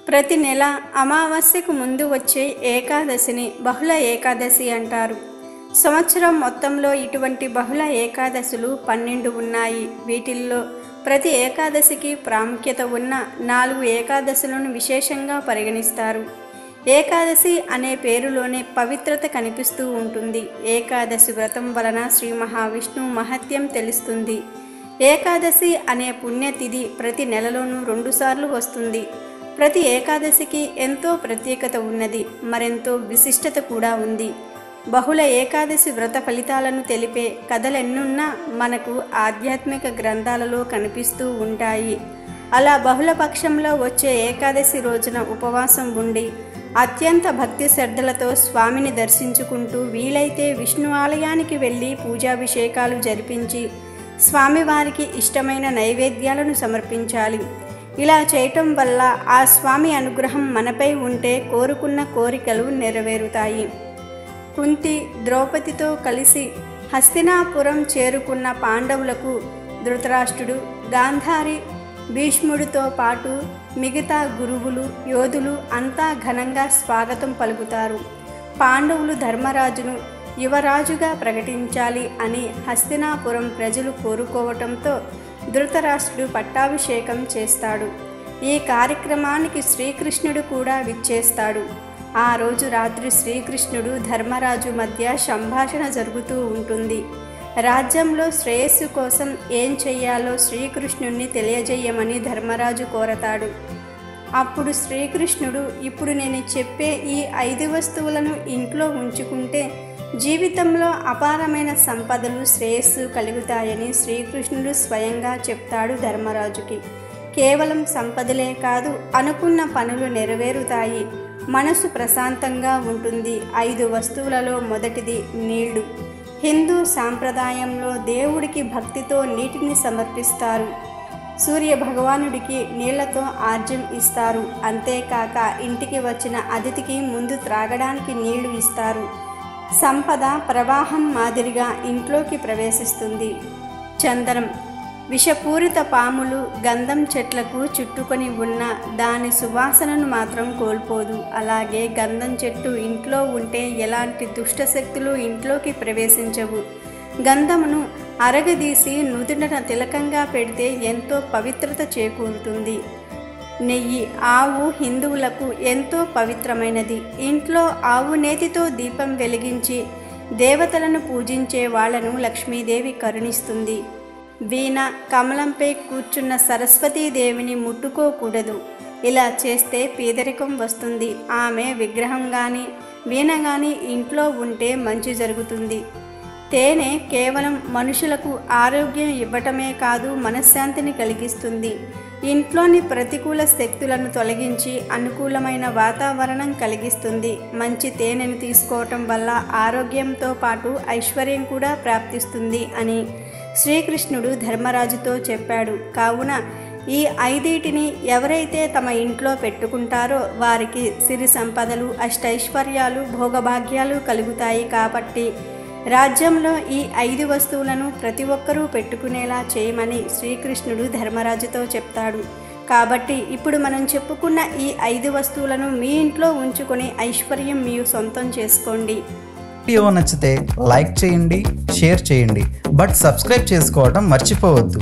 ప్రతి నెల అమావాస్యకు ముందు వచ్చే ఏకాదశిని బహుళ ఏకాదశి అంటారు. సంవత్సరం మొత్తంలో ఇటువంటి బహుళ ఏకాదశులు 12 ఉన్నాయి. వీటిల్లో ప్రతి ఏకాదశికి ప్రాముఖ్యత ఉన్న 4 ఏకాదశులను విశేషంగా పరిగణిస్తారు. ఏకాదశి అనే పేరులోనే పవిత్రత కనిపిస్తూ ఉంటుంది. ఏకాదశి వ్రతం వలన శ్రీ మహావిష్ణువు మహత్యం తెలుస్తుంది. ఏకాదశి అనే పుణ్యతిథి ప్రతి నెలలోనూ 2 సార్లు వస్తుంది. ప్రతి ఏకాదశికి ఎంతో ప్రత్యేకత ఉన్నది, మరెంతో విశిష్టత కూడా ఉంది. బహుళ ఏకాదశి వ్రత ఫలితాలను తెలిపే కథలెన్నున్నా మనకు ఆధ్యాత్మిక గ్రంథాలలో కనిపిస్తూ ఉంటాయి. అలా బహుళ పక్షంలో వచ్చే ఏకాదశి రోజున ఉపవాసం ఉండి అత్యంత భక్తి శ్రద్ధలతో స్వామిని దర్శించుకుంటూ వీలైతే విష్ణు ఆలయానికి వెళ్ళి పూజాభిషేకాలు జరిపించి స్వామివారికి ఇష్టమైన నైవేద్యాలను సమర్పించాలి. ఇలా చేయటం వల్ల ఆ స్వామి అనుగ్రహం మనపై ఉంటే కోరుకున్న కోరికలు నెరవేరుతాయి. కుంతి ద్రౌపదితో కలిసి హస్తినాపురం చేరుకున్న పాండవులకు ధృతరాష్ట్రుడు, గాంధారి, భీష్ముడితో పాటు మిగతా గురువులు, యోధులు అంతా ఘనంగా స్వాగతం పలుకుతారు. పాండవులు ధర్మరాజును యువరాజుగా ప్రకటించాలి అని హస్తినాపురం ప్రజలు కోరుకోవటంతో ధృతరాష్ట్రుడు పట్టాభిషేకం చేస్తాడు. ఈ కార్యక్రమానికి శ్రీకృష్ణుడు కూడా విచ్చేస్తాడు. ఆ రోజు రాత్రి శ్రీకృష్ణుడు ధర్మరాజు మధ్య సంభాషణ జరుగుతూ ఉంటుంది. రాజ్యంలో శ్రేయస్సు కోసం ఏం చెయ్యాలో శ్రీకృష్ణుణ్ణి తెలియజేయమని ధర్మరాజు కోరతాడు. అప్పుడు శ్రీకృష్ణుడు, ఇప్పుడు నేను చెప్పే ఈ 5 వస్తువులను ఇంట్లో ఉంచుకుంటే జీవితంలో అపారమైన సంపదలు, శ్రేయస్సు కలుగుతాయని శ్రీకృష్ణుడు స్వయంగా చెప్తాడు ధర్మరాజుకి. కేవలం సంపదలే కాదు, అనుకున్న పనులు నెరవేరుతాయి, మనసు ప్రశాంతంగా ఉంటుంది. 5 వస్తువులలో మొదటిది నీళ్లు. హిందూ సాంప్రదాయంలో దేవుడికి భక్తితో నీటిని సమర్పిస్తారు. సూర్య భగవానుడికి నీళ్లతో ఆర్జ్యం ఇస్తారు. అంతేకాక ఇంటికి వచ్చిన అతిథికి ముందు త్రాగడానికి నీళ్లు ఇస్తారు. సంపద ప్రవాహం మాదిరిగా ఇంట్లోకి ప్రవేశిస్తుంది. చందనం. విషపూరిత పాములు గంధం చెట్లకు చుట్టుకొని ఉన్న దాని సువాసనను మాత్రం కోల్పోదు. అలాగే గంధం చెట్టు ఇంట్లో ఉంటే ఎలాంటి దుష్టశక్తులు ఇంట్లోకి ప్రవేశించవు. గంధమును అరగదీసి నుదుటన తిలకంగా పెడితే ఎంతో పవిత్రత చేకూరుతుంది. నెయ్యి. ఆవు హిందువులకు ఎంతో పవిత్రమైనది. ఇంట్లో ఆవు నేతితో దీపం వెలిగించి దేవతలను పూజించే వాళ్లను లక్ష్మీదేవి కరుణిస్తుంది. వీణ. కమలంపై కూర్చున్న సరస్వతీదేవిని ముట్టుకోకూడదు. ఇలా చేస్తే పేదరికం వస్తుంది. ఆమె విగ్రహం కానీ వీణ కానీ ఇంట్లో ఉంటే మంచి జరుగుతుంది. తేనె కేవలం మనుషులకు ఆరోగ్యం ఇవ్వటమే కాదు, మనశ్శాంతిని కలిగిస్తుంది. ఇంట్లోని ప్రతికూల శక్తులను తొలగించి అనుకూలమైన వాతావరణం కలిగిస్తుంది. మంచి తేనెను తీసుకోవటం వల్ల ఆరోగ్యంతో పాటు ఐశ్వర్యం కూడా ప్రాప్తిస్తుంది అని శ్రీకృష్ణుడు ధర్మరాజుతో చెప్పాడు. కావున ఈ 5 ఎవరైతే తమ ఇంట్లో పెట్టుకుంటారో వారికి సిరి సంపదలు, అష్టైశ్వర్యాలు, భోగభాగ్యాలు కలుగుతాయి. కాబట్టి రాజ్యంలో ఈ 5 వస్తువులను ప్రతి ఒక్కరూ పెట్టుకునేలా చేయమని శ్రీకృష్ణుడు ధర్మరాజుతో చెప్తాడు. కాబట్టి ఇప్పుడు మనం చెప్పుకున్న ఈ 5 వస్తువులను మీ ఇంట్లో ఉంచుకొని ఐశ్వర్యం మీరు సొంతం చేసుకోండి. వీడియో నచ్చితే లైక్ చేయండి, షేర్ చేయండి, బట్ సబ్స్క్రైబ్ చేసుకోవడం మర్చిపోవద్దు.